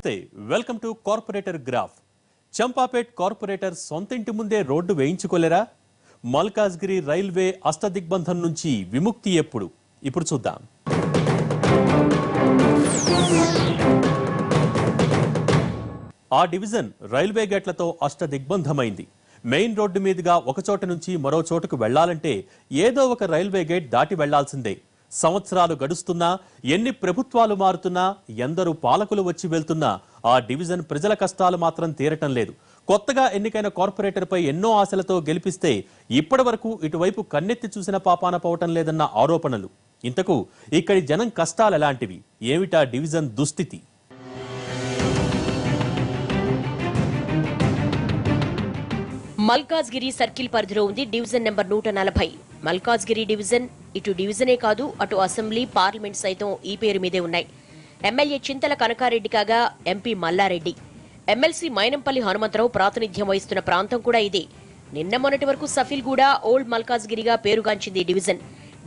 నమస్తే, welcome to corporator graph. Champapet corporator సొంత ఇంటి ముందే రోడ్డు వేయించుకోలేరా? మల్కాజ్గిరి రైల్వే అష్టదిగ్బంధం నుంచి విముక్తి ఎప్పుడు? ఇప్పుడు చూద్దాం. ఆ డివిజన్ రైల్వే గేట్లతో అష్టదిగ్బంధమైంది. మెయిన్ రోడ్డు మీదుగా ఒక చోట నుంచి మరో చోటుకు వెళ్లాలంటే ఏదో ఒక రైల్వే గేట్ దాటి వెళ్లాల్సిందే. సంవత్సరాలు గడుస్తున్నా, ఎన్ని ప్రభుత్వాలు మారుతున్నా, ఎందరూ పాలకులు వచ్చి వెళ్తున్నా ఆ డివిజన్ ప్రజల కష్టాలు మాత్రం తీరటం లేదు. కొత్తగా ఎన్నికైన కార్పొరేటర్పై ఎన్నో ఆశలతో గెలిపిస్తే ఇప్పటి వరకు ఇటువైపు కన్నెత్తి చూసిన పాపాన పోవటం లేదన్న ఆరోపణలు. ఇంతకు ఇక్కడి జనం కష్టాలు ఎలాంటివి? ఏమిటా డివిజన్ దుస్థితి? మల్కాజ్గిరి సర్కిల్ పరిధిలో ఉంది డివిజన్ నెంబర్ 140. మల్కాజ్గిరి డివిజన్ ఇటు డివిజనే కాదు, అటు అసెంబ్లీ, పార్లమెంట్ సైతం ఈ పేరు మీదే ఉన్నాయి. ఎమ్మెల్యే చింతల కనకారెడ్డి కాగా ఎంపీ మల్లారెడ్డి, ఎమ్మెల్సీ మైనంపల్లి హనుమంతరావు ప్రాతినిధ్యం వహిస్తున్న ప్రాంతం కూడా ఇదే. నిన్న మొన్నటి వరకు సఫిల్గూడ, ఓల్డ్ మల్కాజ్గిరిగా పేరుగాంచింది ఈ డివిజన్.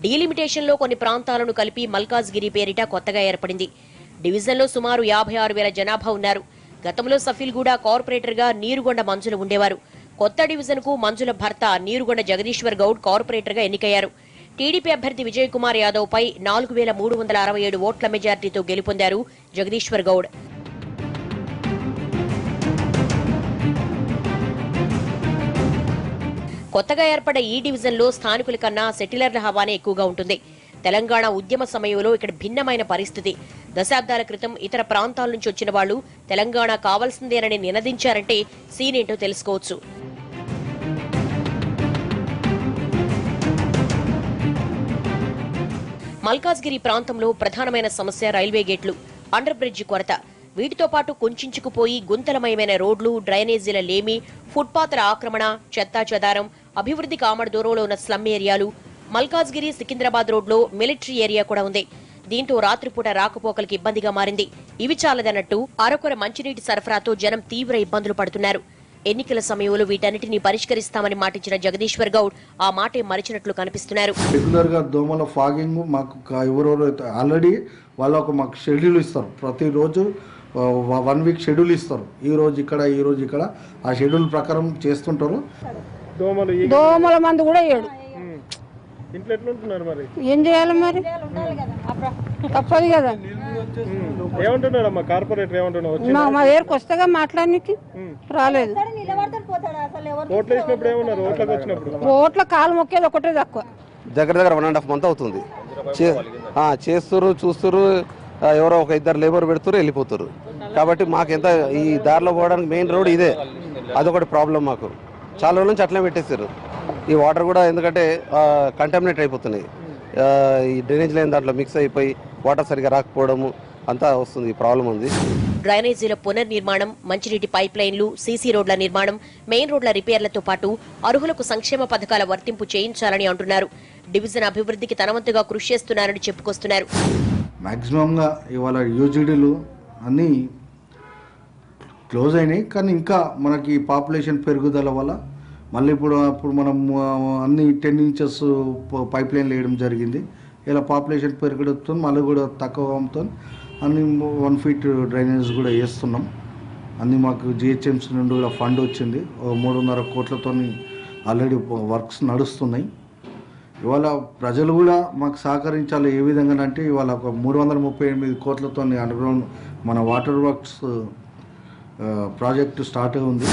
డీలిమిటేషన్లో కొన్ని ప్రాంతాలను కలిపి మల్కాజ్గిరి పేరిట కొత్తగా ఏర్పడింది. డివిజన్లో సుమారు 56,000 జనాభా ఉన్నారు. గతంలో సఫిల్గూడ కార్పొరేటర్గా నీరుగొండ మంజుల ఉండేవారు. కొత్త డివిజన్ కు మంజుల భర్త నీరుగొండ జగదీశ్వర్ గౌడ్ కార్పొరేటర్ గా ఎన్నికయ్యారు. టీడీపీ అభ్యర్థి విజయ్ కుమార్ యాదవ్ పై 4,367 ఓట్ల మెజార్టీతో గెలుపొందారు జగదీశ్వర్ గౌడ్. కొత్తగా ఏర్పడ్డ ఈ డివిజన్ లో స్థానికుల కన్నా సెటిలర్ల హవానే ఎక్కువగా ఉంటుంది. తెలంగాణ ఉద్యమ సమయంలో ఇక్కడ భిన్నమైన పరిస్థితి. దశాబ్దాల క్రితం ఇతర ప్రాంతాల నుంచి వచ్చిన వాళ్లు తెలంగాణ కావాల్సిందేనని నినదించారంటే సీనేంటో తెలుసుకోవచ్చు. మల్కాజ్గిరి ప్రాంతంలో ప్రధానమైన సమస్య రైల్వే గేట్లు, అండర్ బ్రిడ్జి కొరత. వీటితో పాటు కుంచుకుపోయి గుంతలమయమైన రోడ్లు, డ్రైనేజీల లేమి, ఫుట్పాత్ల ఆక్రమణ, చెత్తా చెదారం, అభివృద్ధికి ఆమడ దూరంలో ఉన్న స్లమ్ ఏరియాలు. మల్కాజ్గిరి సికింద్రాబాద్ రోడ్లో మిలిటరీ ఏరియా కూడా ఉంది. దీంతో రాత్రిపూట రాకపోకలకు ఇబ్బందిగా మారింది. ఇవి చాలదన్నట్టు అరకొర మంచినీటి సరఫరాతో జనం తీవ్ర ఇబ్బందులు పడుతున్నారు. ఎన్నికల సమయంలో వీటన్నిటిని పరిష్కరిస్తామని మాటించిన జగదీశ్వర్ గౌడ్ ఆ మాటే మరిచినట్లు కనిపిస్తున్నారు. రెగ్యులర్ గా దోమల ఫాగింగ్ మాకు ఎవరెవరైతే ఆల్రెడీ వాళ్ళకు మాకు షెడ్యూల్ ఇస్తారు. ప్రతిరోజు 1 వీక్ షెడ్యూల్ ఇస్తారు. ఈ రోజు ఇక్కడ ఆ షెడ్యూల్ ప్రకారం చేస్తుంటారు. దోమల మందు కూడా ఏడు ఏం చేయాలి మరి, తప్పదు కదా. మా దగ్గరకు వస్తేగా మాట్లాడడానికి రాలేదు. ఓట్ల కాలు మొక్కేది ఒకటే తక్కువ. దగ్గర 1.5 month అవుతుంది. చేస్తురు, చూస్తురు, ఎవరో ఒక 2 లేబర్ పెడుతురు, వెళ్ళిపోతారు. కాబట్టి మాకు ఎంత ఈ దారిలో పోవడానికి మెయిన్ రోడ్ ఇదే, అదొకటి ప్రాబ్లం. మాకు చాలా రోజుల నుంచి అట్లనే పెట్టేస్తారు. ఈ వాటర్ కూడా ఎందుకంటే కంటామినేట్ అయిపోతున్నాయి. ఈ డ్రైనేజ్ లైన్ దాంట్లో మిక్స్ అయిపోయి వాటర్ సరిగా రాకపోవడము అంతా వస్తుంది, ప్రాబ్లం ఉంది. డ్రైనేజీల పునర్నిర్మాణం, మంచినీటి పైప్ లైన్లు, సీసీ రోడ్ల నిర్మాణం, మెయిన్ రోడ్ల రిపేర్లతో పాటు అర్హులకు సంక్షేమ పథకాల వర్తింపు చేయించాలని అంటున్నారు. డివిజన్ అభివృద్ధికి తనవంతుగా కృషి చేస్తున్నారని చెప్పుకొస్తున్నారు. మాక్సిమంగా ఇవాళ యూజీడీలు అన్నీ క్లోజ్ అయినాయి. కానీ ఇంకా మనకి పాపులేషన్ పెరుగుదల వల్ల మళ్ళీ ఇప్పుడు మనం అన్ని 10 inches పైప్ లైన్లు వేయడం జరిగింది. ఇలా పాపులేషన్ పెరగడంతో మళ్ళీ కూడా తక్కువ అమ్ముతో అన్ని 1 feet డ్రైనేజ్ కూడా వేస్తున్నాం. అన్ని మాకు జిహెచ్ఎంసీ నుండి కూడా ఫండ్ వచ్చింది. 3.5 కోట్లతో ఆల్రెడీ వర్క్స్ నడుస్తున్నాయి. ఇవాళ ప్రజలు కూడా మాకు సహకరించాలి. ఏ విధంగా అంటే ఇవాళ ఒక 338 కోట్లతో అండర్గ్రౌండ్ మన వాటర్ వర్క్స్ ప్రాజెక్టు స్టార్ట్ ఉంది.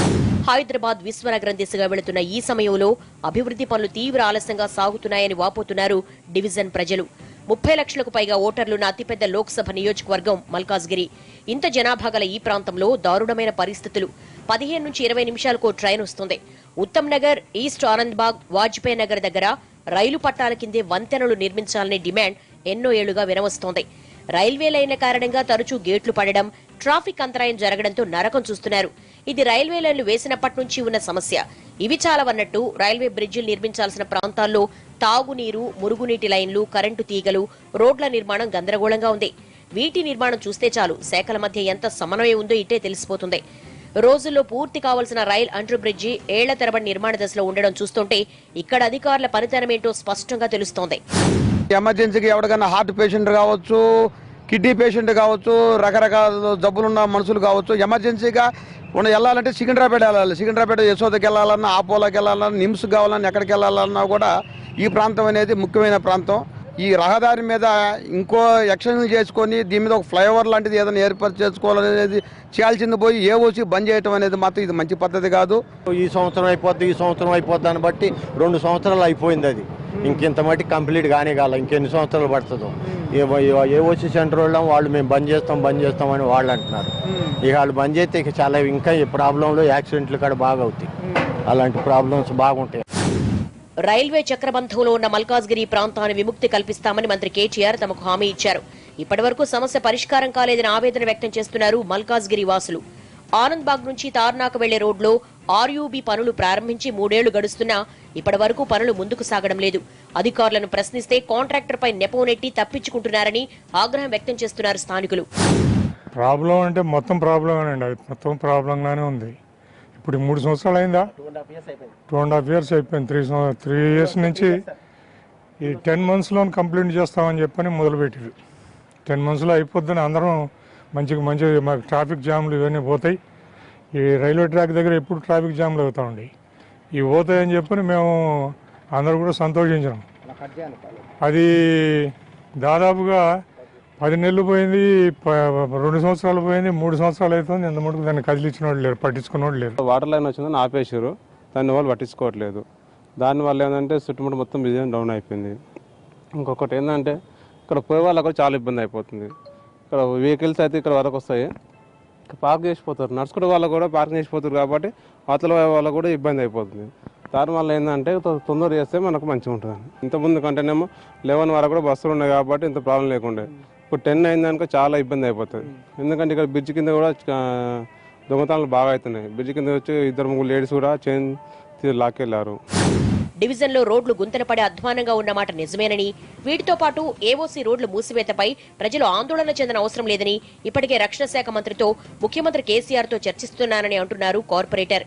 హైదరాబాద్ విశ్వనగరం దిశగా వెళుతున్న ఈ సమయంలో అభివృద్ధి పనులు తీవ్ర ఆలస్యంగా సాగుతున్నాయని వాపోతున్నారు డివిజన్ ప్రజలు. 30 లక్షలకు పైగా ఓటర్లున్న అతిపెద్ద లోక్సభ నియోజకవర్గం మల్కాజ్గిరి. ఇంత జనాభా గల ఈ ప్రాంతంలో దారుణమైన పరిస్థితులు. 15 నుంచి 20 నిమిషాలకు ట్రైన్ వస్తుంది. ఉత్తమ్ నగర్, ఈస్ట్ ఆనంద్బాగ్, వాజ్పేయి నగర్ దగ్గర రైలు పట్టాల కిందే వంతెనలు నిర్మించాలనే డిమాండ్ ఎన్నో ఏళ్లుగా వినవస్తోంది. రైల్వే లైన్ల కారణంగా తరచూ గేట్లు పడడం, ట్రాఫిక్ అంతరాయం జరగడంతో నరకం చూస్తున్నారు. ఇది రైల్వే లైన్లు వేసినప్పటి నుంచి ఉన్న సమస్య. ఇవి చాలవన్నట్టు రైల్వే బ్రిడ్జిలు నిర్మించాల్సిన ప్రాంతాల్లో తాగునీరు, మురుగునీటి లైన్లు, కరెంటు తీగలు, రోడ్ల నిర్మాణం గందరగోళంగా ఉంది. వీటి నిర్మాణం చూస్తే చాలు శాఖల మధ్య ఎంత సమన్వయం ఉందో ఇట్టే తెలిసిపోతుంది. రోజుల్లో పూర్తి కావాల్సిన రైల్ అండర్ బ్రిడ్జి ఏళ్ల తరబడి నిర్మాణ దశలో ఉండడం చూస్తుంటే ఇక్కడ అధికారుల పనితనమేంటో స్పష్టంగా తెలుస్తోంది. ఎమర్జెన్సీకి ఎవరికైనా హార్ట్ పేషెంట్ కావచ్చు, కిడ్నీ పేషెంట్ కావచ్చు, రకరకాల జబ్బులున్న మనుషులు కావచ్చు, ఎమర్జెన్సీగా వెళ్ళాలంటే సికింద్రాపేట వెళ్ళాలి. సికింద్రాపేట యశోదకి వెళ్ళాలన్నా, ఆపోలోకి వెళ్ళాలన్నా, నిమ్స్కి కావాలన్నా, ఎక్కడికి వెళ్ళాలన్నా కూడా ఈ ప్రాంతం అనేది ముఖ్యమైన ప్రాంతం. ఈ రహదారి మీద ఇంకో ఎక్స్టెన్షన్ చేసుకొని దీని మీద ఒక ఫ్లైఓవర్ లాంటిది ఏదైనా ఏర్పాటు చేసుకోవాలనేది చేయాల్సింది పోయి ఏఓసి బంద్ చేయడం అనేది మాత్రం ఇది మంచి పద్ధతి కాదు. ఈ సంవత్సరం అయిపోద్ది అని బట్టి 2 సంవత్సరాలు అయిపోయింది. అది ఇంకింత మట్టి కంప్లీట్ కానీ కాల, ఇంకెన్ని సంవత్సరాలు పడుతుందో. ఏఓసి సెంటర్ వాళ్ళు మేము బంద్ చేస్తాం అని వాళ్ళు అంటున్నారు. ఇక వాళ్ళు బంద్ చేస్తే ఇక చాలా ఇంకా ఈ ప్రాబ్లంలో యాక్సిడెంట్లు కూడా బాగా అవుతాయి. అలాంటి ప్రాబ్లమ్స్ బాగుంటాయి. రైల్వే చక్రబంధంలో ఉన్న మల్కాజ్గిరి ప్రాంతాన్ని విముక్తి కల్పిస్తామని మంత్రి కేటీఆర్ తమకు హామీ ఇచ్చారు. ఇప్పటివరకు సమస్య పరిష్కారం కాలేదని ఆవేదన వ్యక్తం చేస్తున్నారు మల్కాజ్గిరి వాసులు. ఆనంద్బాగ్ నుంచి తార్నాకు వెళ్లే రోడ్లో ఆర్యూబీ పనులు ప్రారంభించి 3 ఏళ్లు గడుస్తున్నా ఇప్పటి వరకు పనులు ముందుకు సాగడం లేదు. అధికారులను ప్రశ్నిస్తే కాంట్రాక్టర్పై నెపం నెట్టి తప్పించుకుంటున్నారని ఆగ్రహం వ్యక్తం చేస్తున్నారు స్థానికులు. ప్రాబ్లం అంటే మొత్తం ప్రాబ్లమేనండి, అది మొత్తం ప్రాబ్లంగానే ఉంది. ఇప్పుడు 3 సంవత్సరాలు అయిందా? 2.5 years అయిపోయింది. 3 years నుంచి ఈ 10 monthsలో కంప్లీట్ చేస్తామని చెప్పని మొదలుపెట్టారు. 10 monthsలో అయిపోద్దని అందరం మంచి మాకు ట్రాఫిక్ జామ్లు ఇవన్నీ పోతాయి. ఈ రైల్వే ట్రాక్ దగ్గర ఎప్పుడు ట్రాఫిక్ జామ్లు అవుతా ఉండి ఇవి పోతాయని చెప్పని మేము అందరూ కూడా సంతోషించాం. అది దాదాపుగా 10 నెలలు పోయింది, 2 సంవత్సరాలు పోయింది, 3 సంవత్సరాలు అవుతుంది. ఎంత మటుకు దాన్ని కదిలించిన వాళ్ళు లేరు, పట్టించుకున్న వాళ్ళు లేరు. వాటర్ లైన్ వచ్చిందని ఆపేసారు, దాన్ని వాళ్ళు పట్టించుకోవట్లేదు. దానివల్ల ఏంటంటే చుట్టుముట్టు మొత్తం బిజినెస్ డౌన్ అయిపోయింది. ఇంకొకటి ఏంటంటే ఇక్కడ పోయే వాళ్ళకు చాలా ఇబ్బంది అయిపోతుంది. ఇక్కడ వెహికల్స్ అయితే ఇక్కడ వరకు వస్తాయి, పార్క్ చేసిపోతారు. నడుచుకునే వాళ్ళు కూడా పార్కింగ్ చేసిపోతారు కాబట్టి అవతల వాళ్ళకు కూడా ఇబ్బంది అయిపోతుంది. దానివల్ల ఏంటంటే తొందర చేస్తే మనకు మంచిగా ఉంటుంది. ఇంతకుముందు కంటేనేమో 11 వరకు కూడా బస్సులు ఉన్నాయి కాబట్టి ఇంత ప్రాబ్లం లేకుండే. ఇప్పుడు 10 అయిందనుకో చాలా ఇబ్బంది అయిపోతుంది. ఎందుకంటే ఇక్కడ బ్రిడ్జ్ కింద కూడా దొంగతనాలు బాగా అవుతున్నాయి. బ్రిడ్జ్ కింద వచ్చి 2-3 లేడీస్ కూడా చైన్ లాక్కెళ్లారు. డివిజన్లో రోడ్లు గుంతలు పడే అధ్వానంగా ఉన్నమాట నిజమేనని, వీటితో పాటు ఏఓసీ రోడ్లు మూసివేతపై ప్రజలు ఆందోళన చెందిన అవసరం లేదని ఇప్పటికే రక్షణ శాఖ మంత్రితో ముఖ్యమంత్రి కేసీఆర్తో చర్చిస్తున్నానని అంటున్నారు కార్పొరేటర్.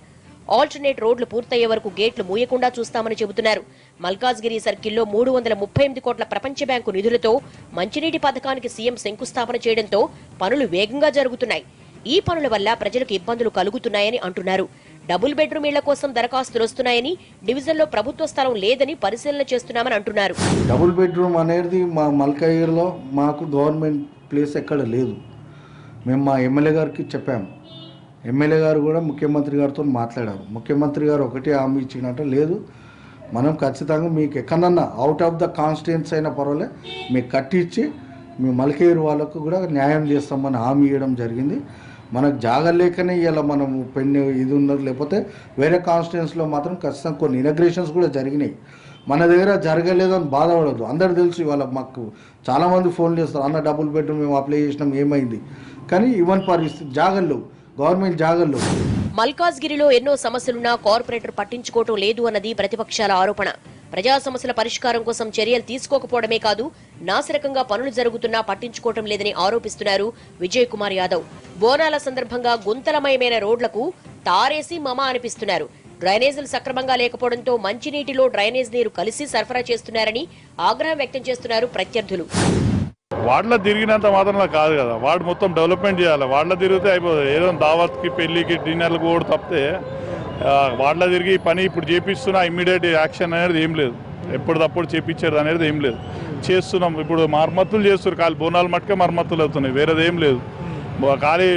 ఆల్టర్నేట్ రోడ్లు పూర్తయ్యే వరకు గేట్లు మూయకుండా చూస్తామని చెబుతున్నారు. మల్కాజ్గిరి సర్కిల్లో 338 కోట్ల ప్రపంచ బ్యాంకు నిధులతో మంచినీటి పథకానికి సీఎం శంకుస్థాపన చేయడంతో పనులు వేగంగా జరుగుతున్నాయి. ఈ పనుల వల్ల ప్రజలకు ఇబ్బందులు కలుగుతున్నాయని అంటున్నారు. డబుల్ బెడ్రూమ్ ఇళ్ల కోసం దరఖాస్తులు వస్తున్నాయని, డివిజన్లో ప్రభుత్వ స్థలం లేదని పరిశీలన చేస్తున్నామని అంటున్నారు. డబుల్ బెడ్రూమ్ అనేది మా మల్కాజ్గిరిలో మాకు గవర్నమెంట్ ప్లేస్ ఎక్కడ లేదు. మేము మా ఎమ్మెల్యే గారికి చెప్పాము. ఎమ్మెల్యే గారు కూడా ముఖ్యమంత్రి గారితో మాట్లాడారు. ముఖ్యమంత్రి గారు ఒకటే హామీ ఇచ్చినట్టు లేదు, మనం ఖచ్చితంగా మీకు ఎక్కడన్నా అవుట్ ఆఫ్ ద కాన్స్టిట్యున్సీ అయినా పర్వాలే మీకు కట్టించి మీ మల్కాజ్గిరి వాళ్ళకు కూడా న్యాయం చేస్తామని హామీ ఇవ్వడం జరిగింది. మనకు జాగలేకనే ఇలా మనం ఇది ఉన్నది, లేకపోతే వేరే కాన్స్టిట్యున్సీలో మాత్రం ఖచ్చితంగా కొన్ని ఇనాగ్రేషన్స్ కూడా జరిగినాయి. మన దగ్గర జరగలేదని బాధపడదు. అందరు తెలుసు. ఇవాళ మాకు చాలామంది ఫోన్ చేస్తారు, అన్న డబుల్ బెడ్రూమ్ మేము అప్లై చేసినాం ఏమైంది, కానీ ఇవన్నీ పరిస్థితి జాగల్లో గవర్నమెంట్ జాగల్లో. మల్కాజ్గిరిలో ఎన్నో సమస్యలున్నా కార్పొరేటర్ పట్టించుకోవటం లేదు అన్నది ప్రతిపక్షాల ఆరోపణ. ప్రజా సమస్యల పరిష్కారం కోసం చర్యలు తీసుకోకపోవడమే కాదు, నాసిరకంగా పనులు జరుగుతున్నా పట్టించుకోవటం లేదని ఆరోపిస్తున్నారు విజయ్ కుమార్ యాదవ్. బోనాల సందర్భంగా గుంతలమయమైన రోడ్లకు తారేసి మమ అనిపిస్తున్నారు. డ్రైనేజీలు సక్రమంగా లేకపోవడంతో మంచినీటిలో డ్రైనేజ్ నీరు కలిసి సరఫరా చేస్తున్నారని ఆగ్రహం వ్యక్తం చేస్తున్నారు ప్రత్యర్థులు. వార్డులో తిరిగినంత మాత్రం కాదు కదా, వార్డు మొత్తం డెవలప్మెంట్ చేయాలి. వార్డులో తిరిగితే అయిపోతుంది. ఏదో దావత్కి, పెళ్లికి, డిన్నర్లకు కూడా తప్పితే వార్డులో తిరిగి పని ఇప్పుడు చేపిస్తున్నా ఇమ్మీడియట్ యాక్షన్ అనేది ఏం లేదు. ఎప్పటికప్పుడు చేపించేది అనేది ఏం లేదు. చేస్తున్నాం. ఇప్పుడు మరమ్మతులు చేస్తున్నారు. ఖాళీ బోనాలు మట్టుకే మరమ్మతులు అవుతున్నాయి, వేరేది ఏం లేదు. ఖాళీ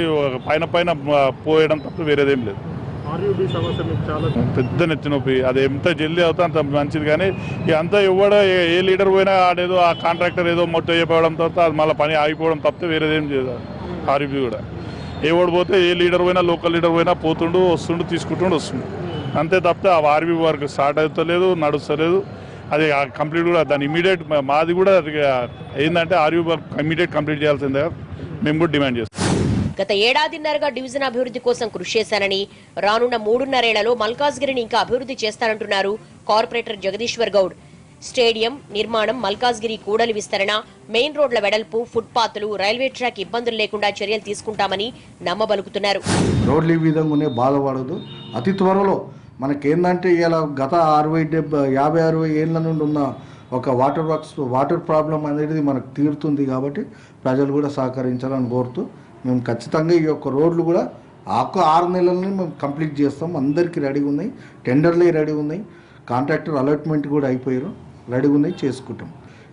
పైన పోయడం తప్ప వేరేదేం లేదు. పెద్ద నెత్తి నొప్పి. అది ఎంత జల్దీ అవుతా అంత మంచిది. కానీ ఇక అంతా ఎవడ ఏ లీడర్ పోయినా ఆడేదో ఆ కాంట్రాక్టర్ ఏదో మొత్తం చెప్పడం తర్వాత అది మళ్ళీ పని ఆగిపోవడం తప్పితే వేరేదేం చేయదు. ఆర్యూబీ కూడా ఎవడు పోతే ఏ లీడర్ పోయినా, లోకల్ లీడర్ పోయినా పోతుండు, వస్తుండు, తీసుకుంటుండు, వస్తుండు. అంతే తప్పితే ఆ ఆర్యూబీ వర్క్ స్టార్ట్ అవుతలేదు, నడుస్తలేదు. అది కంప్లీట్ కూడా దాన్ని ఇమీడియట్ మాది కూడా ఏంటంటే ఆర్యూబీ వర్క్ ఇమీడియట్ కంప్లీట్ చేయాల్సిందే మేము కూడా డిమాండ్ చేస్తాం. గత ఏడాదిన్నరగా డివిజన్ అభివృద్ధి కోసం కృషి చేశానని, రానున్న 3.5 ఏళ్లలో మల్కాజ్గిరిని ఇంకా అభివృద్ధి చేస్తానంటున్నారు కార్పొరేటర్ జగదీశ్వర్ గౌడ్. స్టేడియం నిర్మాణం, మల్కాజ్గిరి కూడలి విస్తరణ, మెయిన్ రోడ్ల వెడల్పు, ఫుట్పాత్లు, రైల్వే ట్రాక్ ఇబ్బందులు లేకుండా చర్యలు తీసుకుంటామని నమ్మబలుకుతున్నారు. రోడ్లు ఈ విధంగానే బాధపడదు. అతి త్వరలో మనకేందంటే ఇలా గత 60-50-60 ఏళ్ల నుండి ఉన్న ఒక వాటర్ ప్రాబ్లం అనేది మనకు తీరుతుంది. కాబట్టి ప్రజలు కూడా సహకరించాలని కోరుతూ మేము ఖచ్చితంగా ఈ యొక్క రోడ్లు కూడా 6 నెలలని మేము కంప్లీట్ చేస్తాం. అందరికీ రెడీగా ఉన్నాయి, టెండర్లే రెడీ ఉన్నాయి, కాంట్రాక్టర్ అలాట్మెంట్ కూడా అయిపోయారు, రెడీగా ఉన్నాయి, చేసుకుంటాం.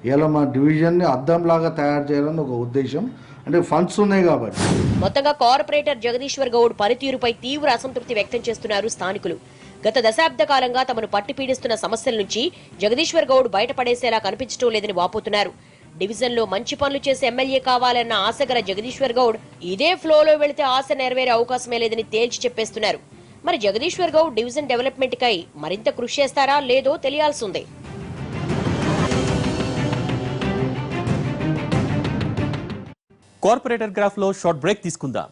ఇలా మా డివిజన్ని అద్దంలాగా తయారు చేయాలని ఒక ఉద్దేశం, అంటే ఫండ్స్ ఉన్నాయి కాబట్టి. మొత్తంగా కార్పొరేటర్ జగదీశ్వర్ గౌడ్ పనితీరుపై తీవ్ర అసంతృప్తి వ్యక్తం చేస్తున్నారు స్థానికులు. గత దశాబ్ద కాలంగా తమను పట్టి పీడిస్తున్న సమస్యల నుంచి జగదీశ్వర్ గౌడ్ బయటపడేసేలా కనిపించడం లేదని వాపోతున్నారు. డివిజన్లో మంచి పనులు చేసే ఎమ్మెల్యే కావాలన్న ఆశగల జగదీశ్వర్ గౌడ్ ఇదే ఫ్లోలో వెళితే ఆశ నెరవేరే అవకాశమే లేదని తేల్చి చెప్పేస్తున్నారు. మరి జగదీశ్వర్ గౌడ్ డివిజన్ డెవలప్మెంట్ కై మరింత కృషి చేస్తారా లేదో తెలియాల్సిందే. కార్పొరేటర్ గ్రాఫ్ లో షార్ట్ బ్రేక్ తీసుకుందాం.